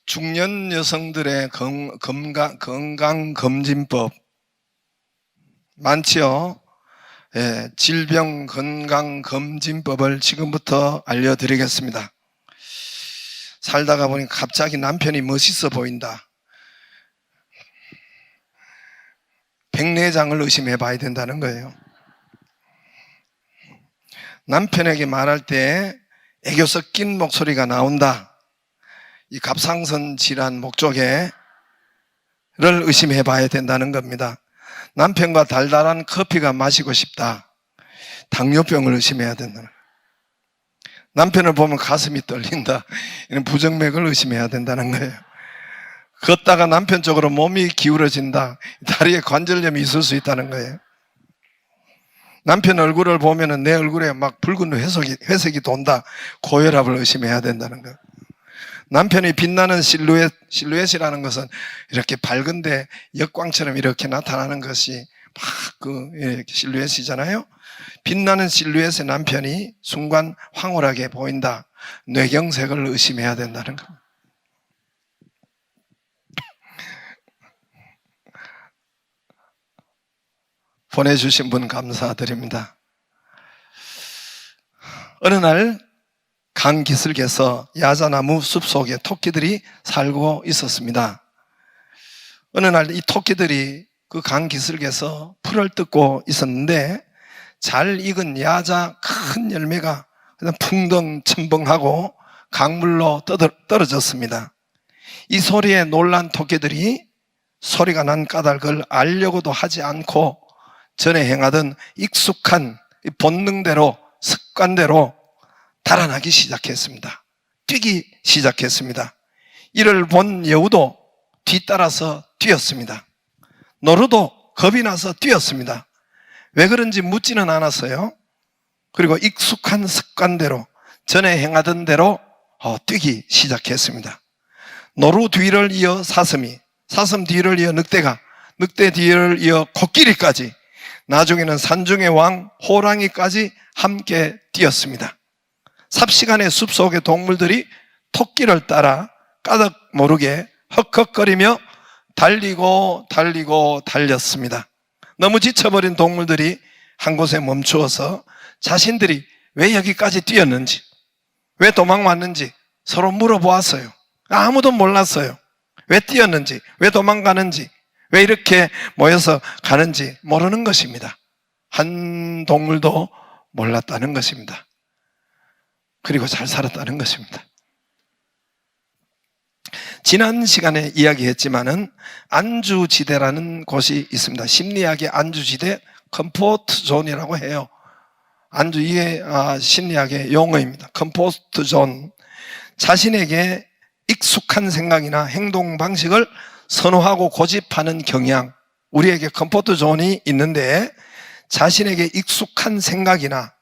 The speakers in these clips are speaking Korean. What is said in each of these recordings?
중년 여성들의 건강검진법 많지요? 예, 질병건강검진법을 지금부터 알려드리겠습니다. 살다가 보니 갑자기 남편이 멋있어 보인다. 백내장을 의심해 봐야 된다는 거예요. 남편에게 말할 때 애교 섞인 목소리가 나온다. 이 갑상선 질환 목적에를 의심해 봐야 된다는 겁니다. 남편과 달달한 커피가 마시고 싶다. 당뇨병을 의심해야 된다는 거예요. 남편을 보면 가슴이 떨린다. 이런 부정맥을 의심해야 된다는 거예요. 걷다가 남편 쪽으로 몸이 기울어진다. 다리에 관절염이 있을 수 있다는 거예요. 남편 얼굴을 보면 내 얼굴에 막 붉은 회색이 돈다. 고혈압을 의심해야 된다는 거예요. 남편이 빛나는 실루엣이라는 것은 이렇게 밝은데 역광처럼 이렇게 나타나는 것이 막 실루엣이잖아요. 빛나는 실루엣의 남편이 순간 황홀하게 보인다. 뇌경색을 의심해야 된다는 겁니다. 보내주신 분 감사드립니다. 어느 날 강기슭에서 야자나무 숲속에 토끼들이 살고 있었습니다. 어느 날 이 토끼들이 그 강기슭에서 풀을 뜯고 있었는데 잘 익은 야자 큰 열매가 풍덩천벙하고 강물로 떨어졌습니다. 이 소리에 놀란 토끼들이 소리가 난 까닭을 알려고도 하지 않고 전에 행하던 익숙한 본능대로 습관대로 달아나기 시작했습니다. 뛰기 시작했습니다. 이를 본 여우도 뒤따라서 뛰었습니다. 노루도 겁이 나서 뛰었습니다. 왜 그런지 묻지는 않았어요. 그리고 익숙한 습관대로 전에 행하던 대로 뛰기 시작했습니다. 노루 뒤를 이어 사슴이, 사슴 뒤를 이어 늑대가, 늑대 뒤를 이어 코끼리까지, 나중에는 산중의 왕 호랑이까지 함께 뛰었습니다. 삽시간에 숲속의 동물들이 토끼를 따라 까닭 모르게 헉헉거리며 달리고 달렸습니다. 너무 지쳐버린 동물들이 한 곳에 멈추어서 자신들이 왜 여기까지 뛰었는지, 왜 도망왔는지 서로 물어보았어요. 아무도 몰랐어요. 왜 뛰었는지, 왜 도망가는지, 왜 이렇게 모여서 가는지 모르는 것입니다. 한 동물도 몰랐다는 것입니다. 그리고 잘 살았다는 것입니다. 지난 시간에 이야기했지만은 안주지대라는 곳이 있습니다. 심리학의 안주지대, 컴포트 존이라고 해요. 이게 심리학의 용어입니다. 컴포트 존. 자신에게 익숙한 생각이나 행동 방식을 선호하고 고집하는 경향. 우리에게 컴포트 존이 있는데 자신에게 익숙한 생각이나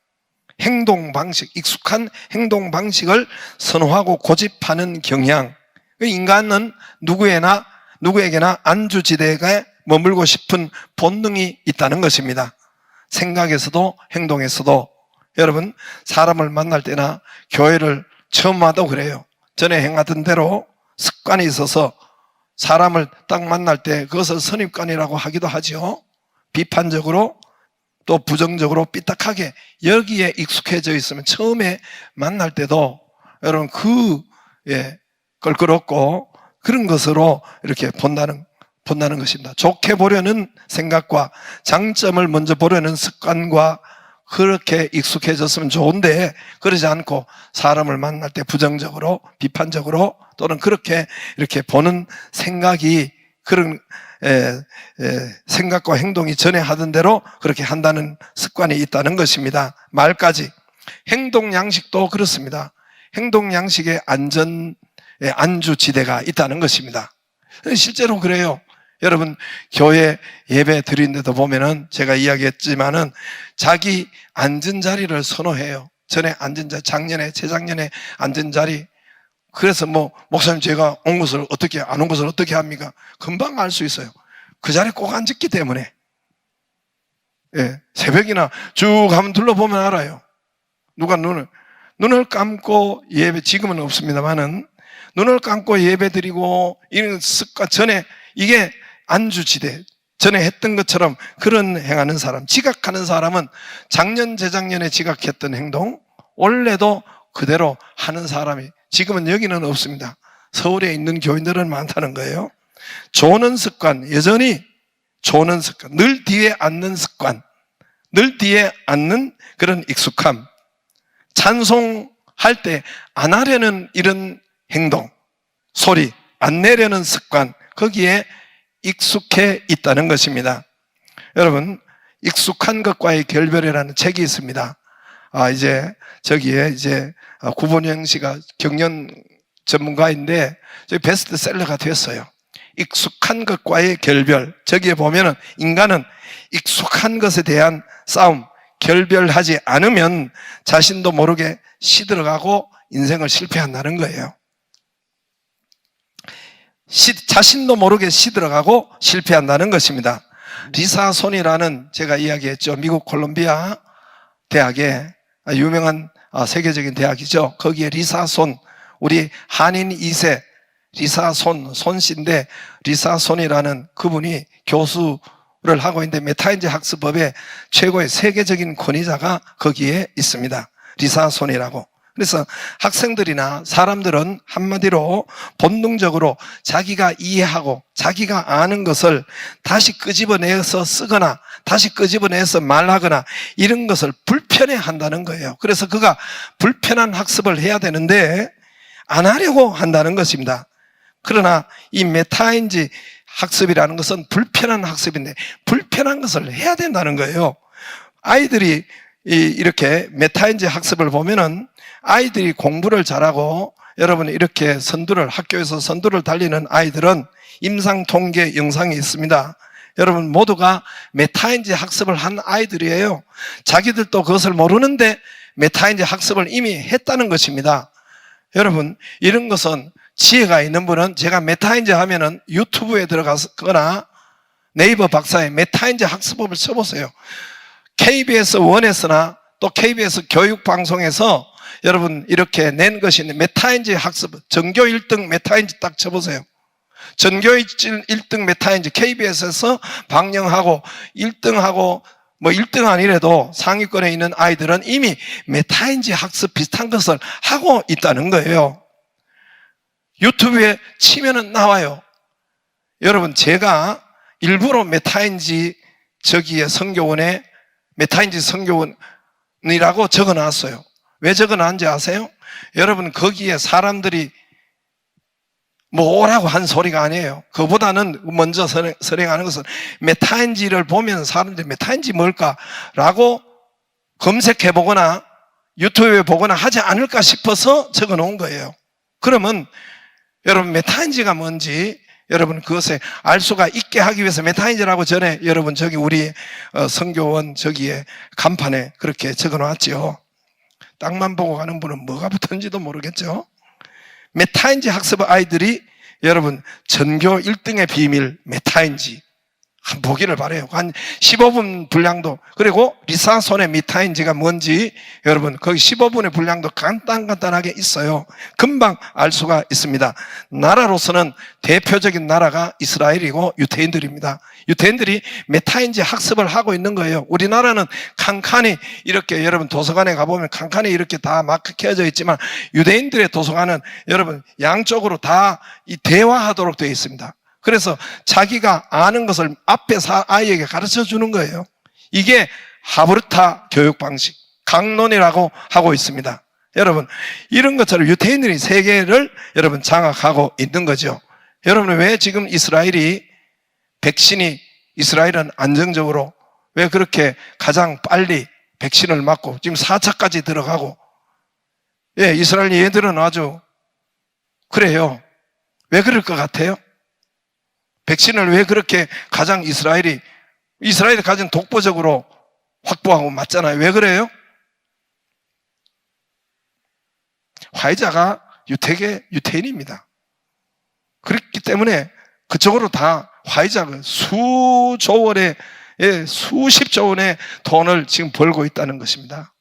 행동 방식, 익숙한 행동 방식을 선호하고 고집하는 경향. 인간은 누구에게나 안주지대에 머물고 싶은 본능이 있다는 것입니다. 생각에서도 행동에서도. 여러분, 사람을 만날 때나 교회를 처음 와도 그래요. 전에 행하던 대로 습관이 있어서 사람을 딱 만날 때 그것을 선입관이라고 하기도 하죠. 비판적으로 또 부정적으로 삐딱하게 여기에 익숙해져 있으면 처음에 만날 때도 여러분 껄끄럽고 그런 것으로 이렇게 본다는 것입니다. 좋게 보려는 생각과 장점을 먼저 보려는 습관과 그렇게 익숙해졌으면 좋은데 그러지 않고 사람을 만날 때 부정적으로 비판적으로 또는 그렇게 이렇게 보는 생각이 그런 생각과 행동이 전에 하던 대로 그렇게 한다는 습관이 있다는 것입니다. 말까지. 행동 양식도 그렇습니다. 행동 양식의 안주지대가 있다는 것입니다. 실제로 그래요. 여러분, 교회 예배 드리는데도 보면은 제가 이야기했지만은 자기 앉은 자리를 선호해요. 전에 앉은 자리, 작년에, 재작년에 앉은 자리. 그래서 목사님 제가 안 온 것을 어떻게 합니까? 금방 알 수 있어요. 그 자리에 꼭 앉았기 때문에. 예, 새벽이나 쭉 한번 둘러보면 알아요. 누가 눈을 감고 지금은 없습니다만은 눈을 감고 예배드리고 이런 습관 전에 이게 안주지대 전에 했던 것처럼 그런 행하는 사람, 지각하는 사람은 작년 재작년에 지각했던 행동 원래도 그대로 하는 사람이 지금은 여기는 없습니다. 서울에 있는 교인들은 많다는 거예요. 조는 습관, 여전히 조는 습관, 늘 뒤에 앉는 습관, 늘 뒤에 앉는 그런 익숙함, 찬송할 때 안 하려는 이런 행동, 소리 안 내려는 습관, 거기에 익숙해 있다는 것입니다. 여러분, 익숙한 것과의 결별이라는 책이 있습니다. 저기에 구본영 씨가 경연 전문가인데 베스트셀러가 됐어요. 익숙한 것과의 결별. 저기에 보면은 인간은 익숙한 것에 대한 싸움, 결별하지 않으면 자신도 모르게 시들어가고 인생을 실패한다는 거예요. 자신도 모르게 시들어가고 실패한다는 것입니다. 리사 손이라는 제가 이야기했죠. 미국 콜롬비아 대학에 유명한 세계적인 대학이죠. 거기에 리사 손, 우리 한인 2세 리사 손 씨인데 리사 손이라는 그분이 교수를 하고 있는데 메타인지 학습법의 최고의 세계적인 권위자가 거기에 있습니다. 리사 손이라고. 그래서 학생들이나 사람들은 한마디로 본능적으로 자기가 이해하고 자기가 아는 것을 다시 끄집어내서 쓰거나 다시 끄집어내서 말하거나 이런 것을 불편해 한다는 거예요. 그래서 그가 불편한 학습을 해야 되는데 안 하려고 한다는 것입니다. 그러나 이 메타인지 학습이라는 것은 불편한 학습인데 불편한 것을 해야 된다는 거예요. 아이들이 이렇게 메타인지 학습을 보면은 아이들이 공부를 잘하고 여러분 이렇게 학교에서 선두를 달리는 아이들은 임상 통계 영상이 있습니다. 여러분 모두가 메타인지 학습을 한 아이들이에요. 자기들도 그것을 모르는데 메타인지 학습을 이미 했다는 것입니다. 여러분 이런 것은 지혜가 있는 분은 제가 메타인지 하면은 유튜브에 들어가거나 네이버 박사에 메타인지 학습법을 쳐보세요. KBS 1에서나 또 KBS 교육방송에서 여러분 이렇게 낸 것이 있는데 메타인지 학습, 전교 1등 메타인지 딱 쳐보세요. 전교 1등 메타인지 KBS에서 방영하고 1등하고 1등 아니래도 상위권에 있는 아이들은 이미 메타인지 학습 비슷한 것을 하고 있다는 거예요. 유튜브에 치면은 나와요. 여러분 제가 일부러 메타인지 저기에 성교원에 메타인지 성교원이라고 적어놨어요. 왜 적어놨는지 아세요? 여러분 거기에 사람들이 오라고 한 소리가 아니에요. 그보다는 먼저 선행하는 것은 메타인지를 보면 사람들이 메타인지 뭘까라고 검색해보거나 유튜브에 보거나 하지 않을까 싶어서 적어놓은 거예요. 그러면 여러분 메타인지가 뭔지 여러분 그것에 알 수가 있게 하기 위해서 메타인지라고 전에 여러분 저기 우리 성교원 저기에 간판에 그렇게 적어놨죠. 땅만 보고 가는 분은 뭐가 붙었는지도 모르겠죠. 메타인지 학습 아이들이 여러분 전교 1등의 비밀 메타인지 보기를 바라요. 한 15분 분량도 그리고 리사 손의 메타인지가 뭔지 여러분 거기 15분의 분량도 간단하게 있어요. 금방 알 수가 있습니다. 나라로서는 대표적인 나라가 이스라엘이고 유대인들입니다. 유대인들이 메타인지 학습을 하고 있는 거예요. 우리나라는 칸칸이 이렇게 여러분 도서관에 가보면 칸칸이 이렇게 다 마크 켜져 있지만 유대인들의 도서관은 여러분 양쪽으로 다 이 대화하도록 되어 있습니다. 그래서 자기가 아는 것을 앞에 아이에게 가르쳐 주는 거예요. 이게 하브르타 교육 방식, 강론이라고 하고 있습니다. 여러분, 이런 것처럼 유대인들이 세계를 여러분 장악하고 있는 거죠. 여러분, 왜 지금 이스라엘은 안정적으로 왜 그렇게 가장 빨리 백신을 맞고 지금 4차까지 들어가고, 이스라엘 얘들은 아주 그래요. 왜 그럴 것 같아요? 백신을 왜 그렇게 가장 이스라엘이 가장 독보적으로 확보하고 맞잖아요. 왜 그래요? 화이자가 유태인입니다. 그렇기 때문에 그쪽으로 다 화이자가 수십조 원의 돈을 지금 벌고 있다는 것입니다.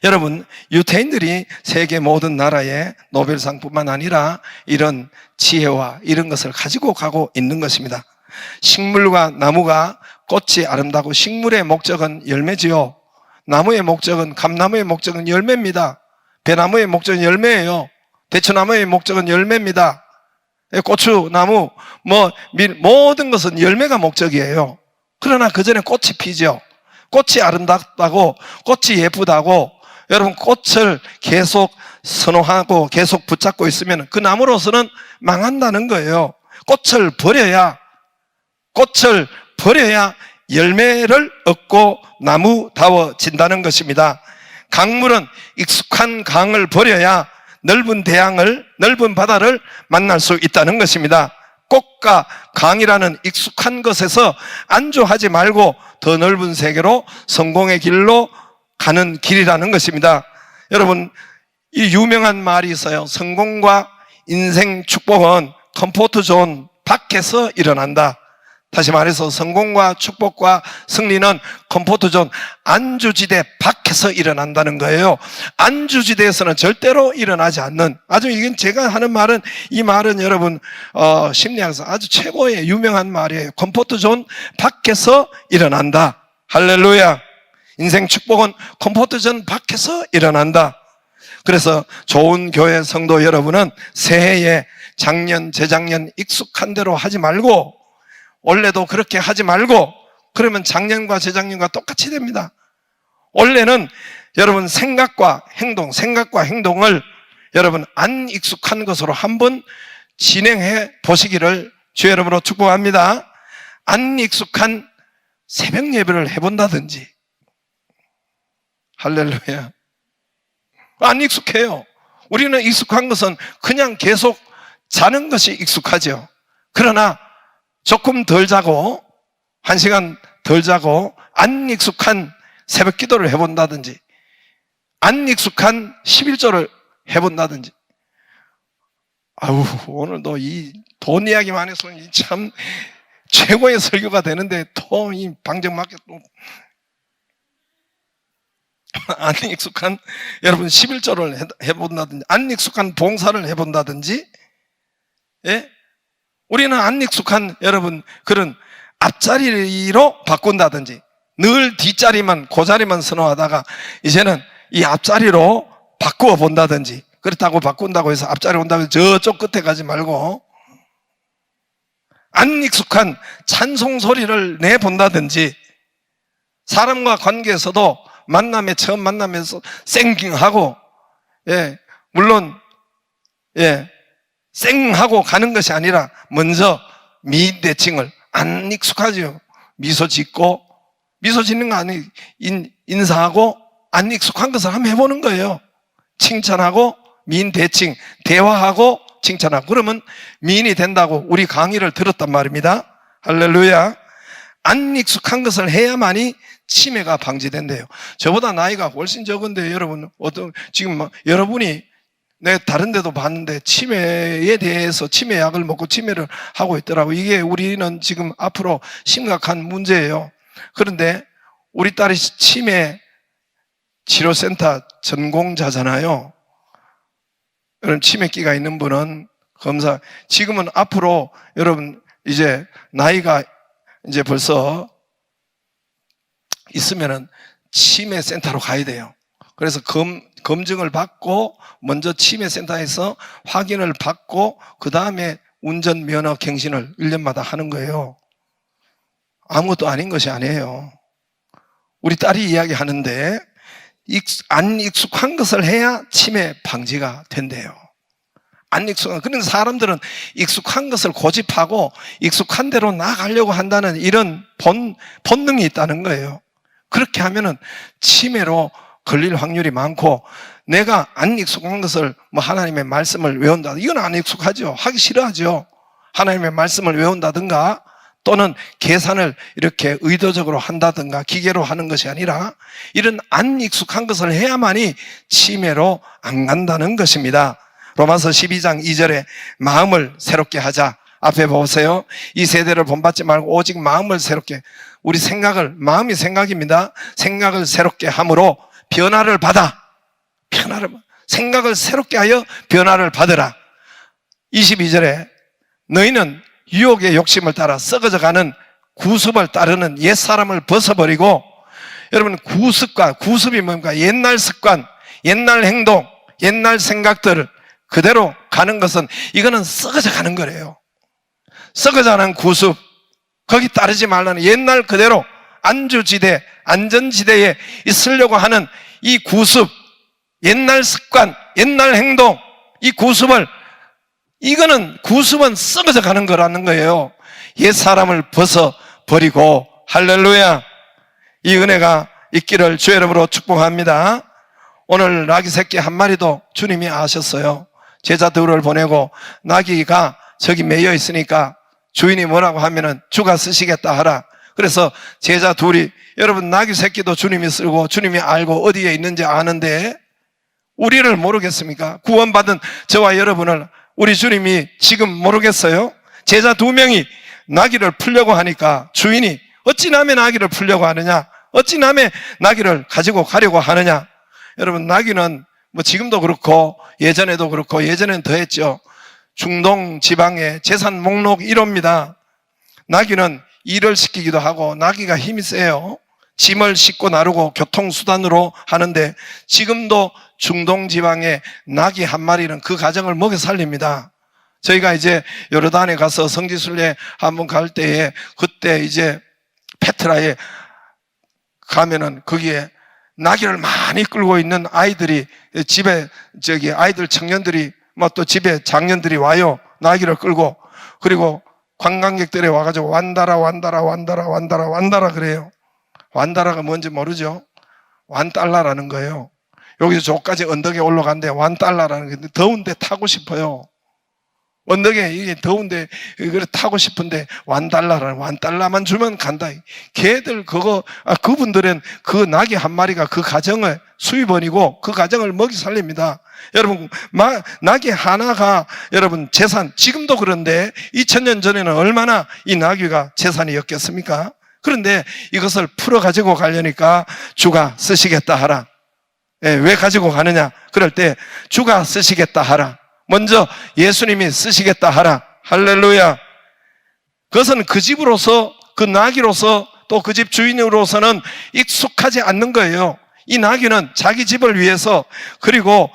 여러분, 유태인들이 세계 모든 나라에 노벨상뿐만 아니라 이런 지혜와 이런 것을 가지고 가고 있는 것입니다. 식물과 나무가 꽃이 아름다고, 식물의 목적은 열매지요. 나무의 목적은, 감나무의 목적은 열매입니다. 배나무의 목적은 열매예요. 대추나무의 목적은 열매입니다. 고추, 나무, 모든 것은 열매가 목적이에요. 그러나 그 전에 꽃이 피죠. 꽃이 아름답다고, 꽃이 예쁘다고, 여러분 꽃을 계속 선호하고 계속 붙잡고 있으면 그 나무로서는 망한다는 거예요. 꽃을 버려야 열매를 얻고 나무다워진다는 것입니다. 강물은 익숙한 강을 버려야 넓은 넓은 바다를 만날 수 있다는 것입니다. 꽃과 강이라는 익숙한 것에서 안주하지 말고 더 넓은 세계로 성공의 길로 가는 길이라는 것입니다. 여러분, 이 유명한 말이 있어요. 성공과 인생 축복은 컴포트 존 밖에서 일어난다. 다시 말해서 성공과 축복과 승리는 컴포트 존, 안주지대 밖에서 일어난다는 거예요. 안주지대에서는 절대로 일어나지 않는, 아주 이건 제가 하는 말은, 이 말은 여러분 심리학에서 아주 최고의 유명한 말이에요. 컴포트 존 밖에서 일어난다. 할렐루야. 인생 축복은 컴포트 존 밖에서 일어난다. 그래서 좋은 교회 성도 여러분은 새해에 작년, 재작년 익숙한 대로 하지 말고, 올해도 그렇게 하지 말고, 그러면 작년과 재작년과 똑같이 됩니다. 올해는 여러분 생각과 행동을 여러분 안 익숙한 것으로 한번 진행해 보시기를 주의 이름으로 축복합니다. 안 익숙한 새벽 예배를 해본다든지, 할렐루야. 안 익숙해요. 우리는 익숙한 것은 그냥 계속 자는 것이 익숙하죠. 그러나 조금 덜 자고, 1시간 덜 자고, 안 익숙한 새벽 기도를 해본다든지, 안 익숙한 11조를 해본다든지. 아우, 오늘도 이 돈 이야기만 해서 참 최고의 설교가 되는데, 또 이 방정맞게 또 안 익숙한 여러분 11조를 해본다든지, 안 익숙한 봉사를 해본다든지, 예? 우리는 안 익숙한 여러분 그런 앞자리로 바꾼다든지, 늘 뒷자리만 고자리만 선호하다가 이제는 이 앞자리로 바꾸어 본다든지, 그렇다고 바꾼다고 해서 앞자리 온다고 해서 저쪽 끝에 가지 말고 안 익숙한 찬송 소리를 내본다든지, 사람과 관계에서도 처음 만나면서 쌩하고, 예, 물론, 예, 쌩하고 가는 것이 아니라 먼저 미인 대칭을, 안 익숙하죠. 미소 짓고, 미소 짓는 거 아니, 인사하고, 안 익숙한 것을 한번 해보는 거예요. 칭찬하고, 미인 대칭, 대화하고, 칭찬하고. 그러면 미인이 된다고 우리 강의를 들었단 말입니다. 할렐루야. 안 익숙한 것을 해야만이 치매가 방지된대요. 저보다 나이가 훨씬 적은데 여러분, 지금 여러분이 내가 다른 데도 봤는데 치매에 대해서 치매약을 먹고 치매를 하고 있더라고. 이게 우리는 지금 앞으로 심각한 문제예요. 그런데 우리 딸이 치매 치료센터 전공자잖아요. 여러분, 치매기가 있는 분은 검사, 지금은 앞으로 여러분 이제 나이가 이제 벌써 있으면은 치매센터로 가야 돼요. 그래서 검증을 받고 먼저 치매센터에서 확인을 받고 그 다음에 운전면허 갱신을 1년마다 하는 거예요. 아무것도 아닌 것이 아니에요. 우리 딸이 이야기하는데 안 익숙한 것을 해야 치매 방지가 된대요. 안 익숙한, 그러니까 사람들은 익숙한 것을 고집하고 익숙한 대로 나아가려고 한다는 이런 본능이 있다는 거예요. 그렇게 하면은 치매로 걸릴 확률이 많고, 내가 안 익숙한 것을 하나님의 말씀을 외운다, 이건 안 익숙하죠. 하기 싫어하죠. 하나님의 말씀을 외운다든가 또는 계산을 이렇게 의도적으로 한다든가 기계로 하는 것이 아니라 이런 안 익숙한 것을 해야만이 치매로 안 간다는 것입니다. 로마서 12장 2절에 마음을 새롭게 하자. 앞에 보세요. 이 세대를 본받지 말고 오직 마음을 새롭게, 우리 생각을, 마음이 생각입니다. 생각을 새롭게 함으로 변화를 받아. 생각을 새롭게 하여 변화를 받으라. 22절에 너희는 유혹의 욕심을 따라 썩어져가는 구습을 따르는 옛사람을 벗어버리고, 여러분 구습이 뭡니까? 옛날 습관, 옛날 행동, 옛날 생각들을 그대로 가는 것은 이거는 썩어져 가는 거래요. 썩어져가는 구습, 거기 따르지 말라는 옛날 그대로 안주지대, 안전지대에 있으려고 하는 이 구습, 옛날 습관, 옛날 행동, 이 구습은 썩어져 가는 거라는 거예요. 옛사람을 벗어버리고, 할렐루야. 이 은혜가 있기를 주의 이름으로 축복합니다. 오늘 나귀 새끼 한 마리도 주님이 아셨어요. 제자들을 보내고 나귀가 저기 매여 있으니까 주인이 뭐라고 하면은 주가 쓰시겠다 하라. 그래서 제자 둘이, 여러분 나귀 새끼도 주님이 쓰고 주님이 알고 어디에 있는지 아는데 우리를 모르겠습니까? 구원받은 저와 여러분을 우리 주님이 지금 모르겠어요? 제자 두 명이 나귀를 풀려고 하니까 주인이 어찌 남의 나귀를 풀려고 하느냐? 어찌 남의 나귀를 가지고 가려고 하느냐? 여러분 나귀는 뭐 지금도 그렇고 예전에도 그렇고, 예전엔 더 했죠. 중동 지방의 재산 목록 1호입니다. 나귀는 일을 시키기도 하고 나귀가 힘이 세요. 짐을 싣고 나르고 교통수단으로 하는데 지금도 중동 지방의 나귀 한 마리는 그 가정을 먹여 살립니다. 저희가 이제 요르단에 가서 성지순례 한번 갈 때에 그때 이제 페트라에 가면은 거기에 나귀를 많이 끌고 있는 아이들이 집에 아이들 청년들이 뭐 또 집에 장년들이 와요. 나귀를 끌고. 그리고 관광객들이 와가지고 완다라 그래요. 완다라가 뭔지 모르죠? $1라는 거예요. 여기서 저까지 언덕에 올라간데 $1라는 게 더운데 타고 싶어요. 언덕에 이게 더운데 이걸 타고 싶은데 $1만 주면 간다. 걔들 그분들은 그 나귀 한 마리가 그 가정의 수입원이고 그 가정을 먹이 살립니다. 여러분 나귀 하나가 여러분 재산, 지금도 그런데 2000년 전에는 얼마나 이 나귀가 재산이었겠습니까? 그런데 이것을 풀어 가지고 가려니까 주가 쓰시겠다 하라. 왜 가지고 가느냐? 그럴 때 주가 쓰시겠다 하라. 먼저 예수님이 쓰시겠다 하라. 할렐루야. 그것은 그 집으로서, 그 나귀로서, 또 그 집 주인으로서는 익숙하지 않는 거예요. 이 나귀는 자기 집을 위해서, 그리고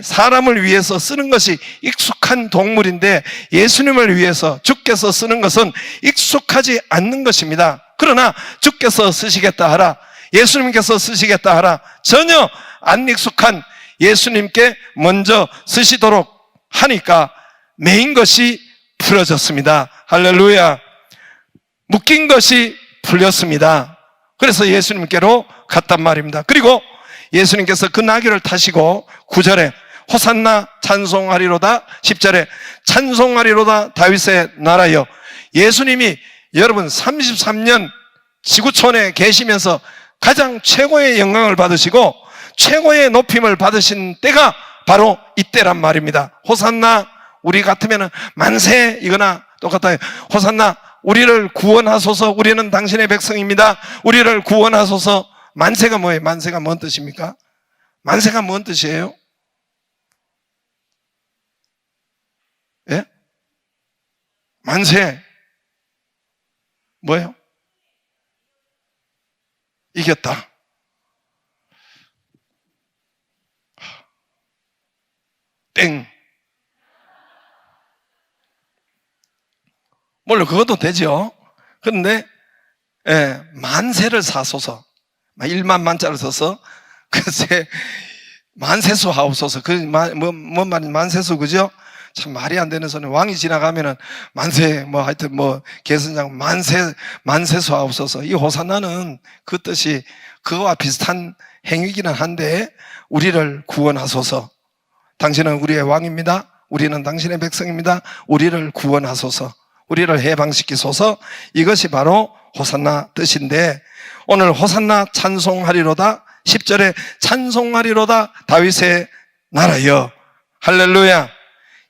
사람을 위해서 쓰는 것이 익숙한 동물인데 예수님을 위해서 주께서 쓰는 것은 익숙하지 않는 것입니다. 그러나 주께서 쓰시겠다 하라, 예수님께서 쓰시겠다 하라, 전혀 안 익숙한 예수님께 먼저 쓰시도록 하니까 매인 것이 풀어졌습니다. 할렐루야. 묶인 것이 풀렸습니다. 그래서 예수님께로 갔단 말입니다. 그리고 예수님께서 그 나귀를 타시고 9절에 호산나 찬송하리로다, 10절에 찬송하리로다 다윗의 나라여. 예수님이 여러분 33년 지구촌에 계시면서 가장 최고의 영광을 받으시고 최고의 높임을 받으신 때가 바로 이때란 말입니다. 호산나, 우리 같으면 만세 이거나 똑같아요. 호산나, 우리를 구원하소서, 우리는 당신의 백성입니다. 우리를 구원하소서. 만세가 뭐예요? 만세가 뭔 뜻입니까? 만세가 뭔 뜻이에요? 예? 만세 뭐예요? 이겼다. 땡. 물론 그것도 되죠. 그런데 만세를 사소서, 1만 만자를 써서 글쎄 만세수 하옵소서. 뭔 말인지 만세수, 그죠? 참 말이 안 되는 소리. 왕이 지나가면은 만세, 하여튼 개선장 만세수 하옵소서. 이 호산나는 그 뜻이 그거와 비슷한 행위기는 한데, 우리를 구원하소서. 당신은 우리의 왕입니다. 우리는 당신의 백성입니다. 우리를 구원하소서. 우리를 해방시키소서. 이것이 바로 호산나 뜻인데, 오늘 호산나 찬송하리로다, 10절에 찬송하리로다 다윗의 나라여. 할렐루야.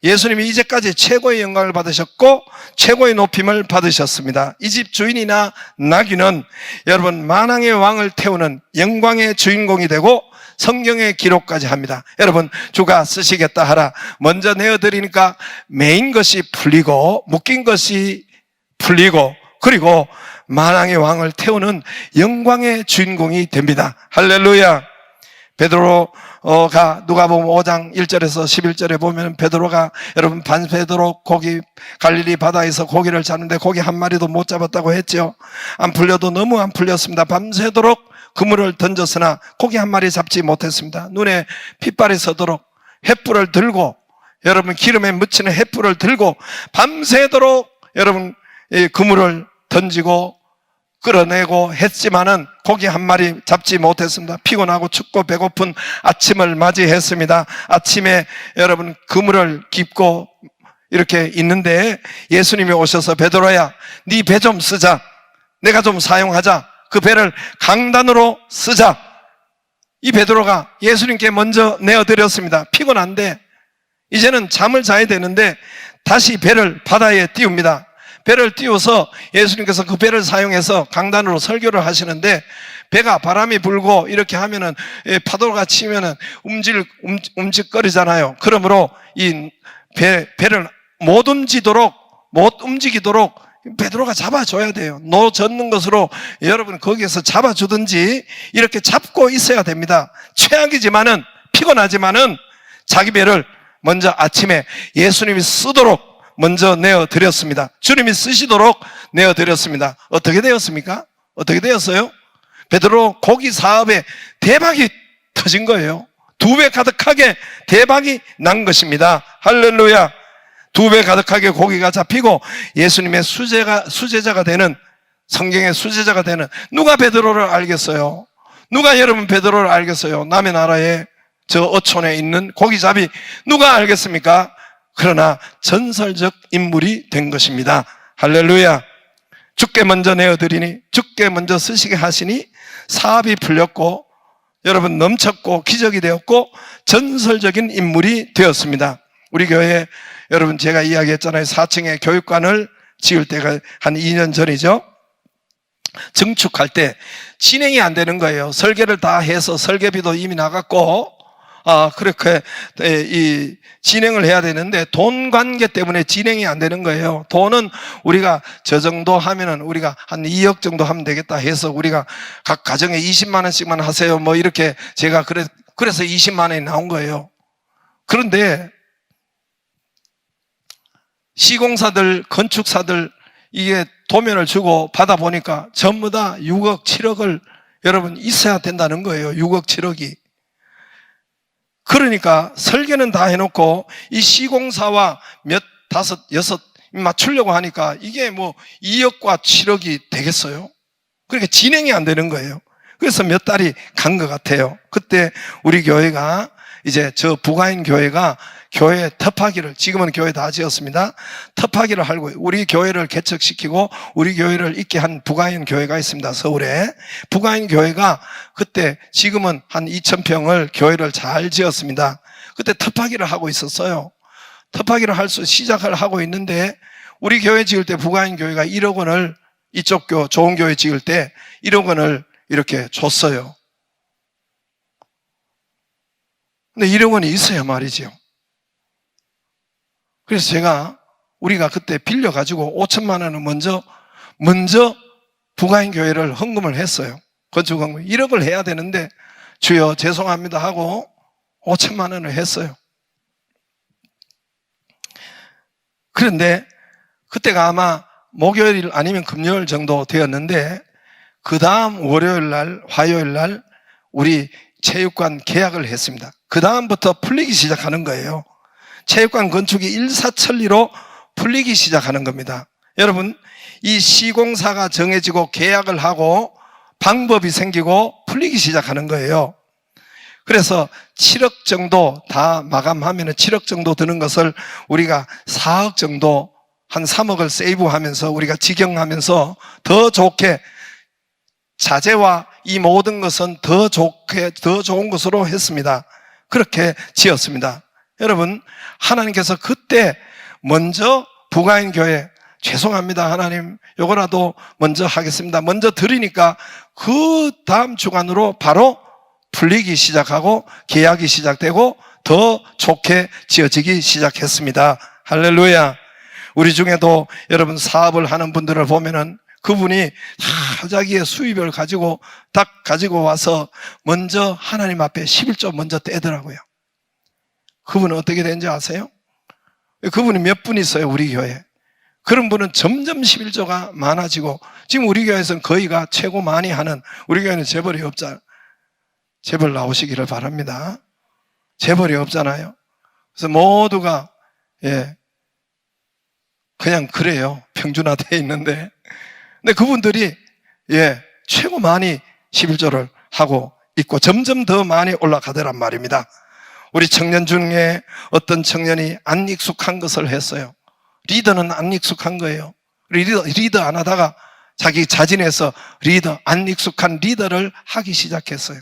예수님이 이제까지 최고의 영광을 받으셨고 최고의 높임을 받으셨습니다. 이 집 주인이나 나귀는 여러분 만왕의 왕을 태우는 영광의 주인공이 되고 성경의 기록까지 합니다. 여러분, 주가 쓰시겠다 하라 먼저 내어드리니까 메인 것이 풀리고 묶인 것이 풀리고 그리고 만왕의 왕을 태우는 영광의 주인공이 됩니다. 할렐루야. 베드로가 누가복음 5장 1절에서 11절에 보면 베드로가 여러분 반베드로 고기 갈릴리 바다에서 고기를 잡는데 고기 한 마리도 못 잡았다고 했죠. 안 풀려도 너무 안 풀렸습니다. 밤새도록 그물을 던졌으나 고기 한 마리 잡지 못했습니다. 눈에 핏발이 서도록 횃불을 들고 여러분 기름에 묻히는 횃불을 들고 밤새도록 여러분 그물을 던지고 끌어내고 했지만은 고기 한 마리 잡지 못했습니다. 피곤하고 춥고 배고픈 아침을 맞이했습니다. 아침에 여러분 그물을 깁고 이렇게 있는데 예수님이 오셔서 베드로야 네 배 좀 쓰자. 내가 좀 사용하자. 그 배를 강단으로 쓰자. 이 베드로가 예수님께 먼저 내어드렸습니다. 피곤한데 이제는 잠을 자야 되는데 다시 배를 바다에 띄웁니다. 배를 띄워서 예수님께서 그 배를 사용해서 강단으로 설교를 하시는데 배가 바람이 불고 이렇게 하면은 파도가 치면은 움직거리잖아요. 그러므로 이 배를 못 움직이도록 베드로가 잡아줘야 돼요. 젖는 것으로 여러분 거기에서 잡아주든지 이렇게 잡고 있어야 됩니다. 최악이지만은 피곤하지만은 자기 배를 먼저 아침에 예수님이 쓰도록 먼저 내어드렸습니다. 주님이 쓰시도록 내어드렸습니다. 어떻게 되었습니까? 어떻게 되었어요? 베드로 고기 사업에 대박이 터진 거예요. 2배 가득하게 대박이 난 것입니다. 할렐루야. 2배 가득하게 고기가 잡히고 예수님의 수제자가 되는 성경의 수제자가 되는 누가 베드로를 알겠어요? 누가 여러분 베드로를 알겠어요? 남의 나라에 저 어촌에 있는 고기잡이 누가 알겠습니까? 그러나 전설적 인물이 된 것입니다. 할렐루야. 주께 먼저 내어드리니 주께 먼저 쓰시게 하시니 사업이 풀렸고 여러분 넘쳤고 기적이 되었고 전설적인 인물이 되었습니다. 우리 교회 여러분 제가 이야기했잖아요. 4층에 교육관을 지을 때가 한 2년 전이죠. 증축할 때 진행이 안 되는 거예요. 설계를 다 해서 설계비도 이미 나갔고 그렇게 이 진행을 해야 되는데 돈 관계 때문에 진행이 안 되는 거예요. 돈은 우리가 저 정도 하면은 우리가 한 2억 정도 하면 되겠다 해서 우리가 각 가정에 20만 원씩만 하세요. 뭐 이렇게 제가 그래서 20만 원이 나온 거예요. 그런데 시공사들, 건축사들 이게 도면을 주고 받아보니까 전부 다 6억, 7억을 여러분 있어야 된다는 거예요. 6억, 7억이. 그러니까 설계는 다 해놓고 이 시공사와 몇, 5, 6 맞추려고 하니까 이게 뭐 2억과 7억이 되겠어요? 그러니까 진행이 안 되는 거예요. 그래서 몇 달이 간 것 같아요. 그때 우리 교회가 이제 저 부가인 교회가 교회 터파기를 지금은 교회 다 지었습니다. 터파기를 하고 우리 교회를 개척시키고 우리 교회를 있게 한 부가인 교회가 있습니다. 서울에. 부가인 교회가 그때 지금은 한 2,000평을 교회를 잘 지었습니다. 그때 터파기를 하고 있었어요. 터파기를 시작을 하고 있는데 우리 교회 지을 때 부가인 교회가 1억 원을 이쪽 좋은 교회 지을 때 1억 원을 이렇게 줬어요. 근데 1억 원이 있어야 말이죠. 그래서 우리가 그때 빌려가지고 5천만 원을 먼저 부가인 교회를 헌금을 했어요. 건축 헌금. 1억을 해야 되는데 주여 죄송합니다 하고 5천만 원을 했어요. 그런데 그때가 아마 목요일 아니면 금요일 정도 되었는데 그 다음 월요일 날, 화요일 날 우리 체육관 계약을 했습니다. 그 다음부터 풀리기 시작하는 거예요. 체육관 건축이 일사천리로 풀리기 시작하는 겁니다. 여러분, 이 시공사가 정해지고 계약을 하고 방법이 생기고 풀리기 시작하는 거예요. 그래서 7억 정도 다 마감하면 7억 정도 드는 것을 우리가 4억 정도 한 3억을 세이브하면서 우리가 직영하면서 더 좋게 자재와 이 모든 것은 더 좋은 것으로 했습니다. 그렇게 지었습니다. 여러분, 하나님께서 그때 먼저 부가인 교회 죄송합니다 하나님 요거라도 먼저 하겠습니다 먼저 드리니까 그 다음 주간으로 바로 풀리기 시작하고 계약이 시작되고 더 좋게 지어지기 시작했습니다. 할렐루야. 우리 중에도 여러분 사업을 하는 분들을 보면은 그분이 다 자기의 수입을 가지고 딱 가지고 와서 먼저 하나님 앞에 11조 먼저 떼더라고요. 그분은 어떻게 되는지 아세요? 그분이 몇 분 있어요, 우리 교회에. 그런 분은 점점 11조가 많아지고, 지금 우리 교회에서는 거의가 최고 많이 하는, 우리 교회는 재벌이 없잖아요. 재벌 나오시기를 바랍니다. 재벌이 없잖아요. 그래서 모두가 그냥 그래요. 평준화되어 있는데. 근데 그분들이 최고 많이 11조를 하고 있고 점점 더 많이 올라가더란 말입니다. 우리 청년 중에 어떤 청년이 안 익숙한 것을 했어요. 리더는 안 익숙한 거예요. 리더 안 하다가 자기 자진해서 안 익숙한 리더를 하기 시작했어요.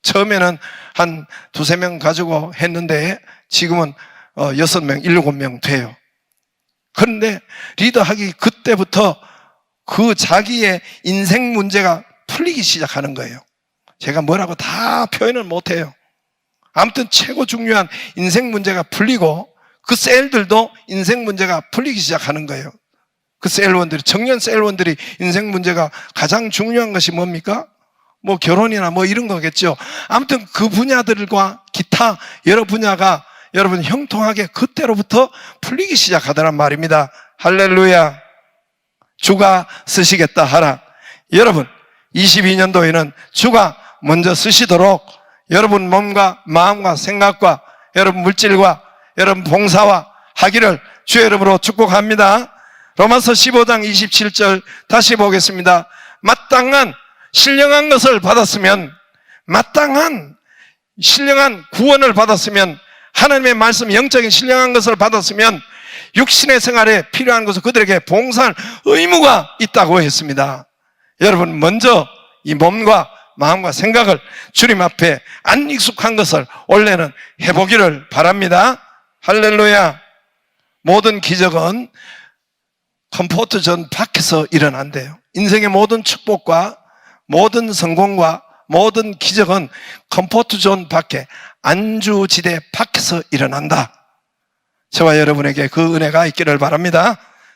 처음에는 한 2-3명 가지고 했는데 지금은 6명, 7명 돼요. 그런데 리더하기 그때부터 그 자기의 인생 문제가 풀리기 시작하는 거예요. 제가 뭐라고 다 표현을 못해요. 아무튼 최고 중요한 인생 문제가 풀리고 그 셀들도 인생 문제가 풀리기 시작하는 거예요. 그 셀원들이, 청년 셀원들이 인생 문제가 가장 중요한 것이 뭡니까? 뭐 결혼이나 뭐 이런 거겠죠. 아무튼 그 분야들과 기타 여러 분야가 여러분 형통하게 그때로부터 풀리기 시작하더란 말입니다. 할렐루야. 주가 쓰시겠다 하라. 여러분 22년도에는 주가 먼저 쓰시도록 여러분 몸과 마음과 생각과 여러분 물질과 여러분 봉사와 하기를 주의 이름으로 축복합니다. 로마서 15장 27절 다시 보겠습니다. 마땅한 신령한 것을 받았으면, 마땅한 신령한 구원을 받았으면, 하나님의 말씀 영적인 신령한 것을 받았으면 육신의 생활에 필요한 것을 그들에게 봉사할 의무가 있다고 했습니다. 여러분 먼저 이 몸과 마음과 생각을 주님 앞에 안 익숙한 것을 원래는 해보기를 바랍니다. 할렐루야. 모든 기적은 컴포트 존 밖에서 일어난대요. 인생의 모든 축복과 모든 성공과 모든 기적은 컴포트 존 밖에, 안주지대 밖에서 일어난다. 저와 여러분에게 그 은혜가 있기를 바랍니다.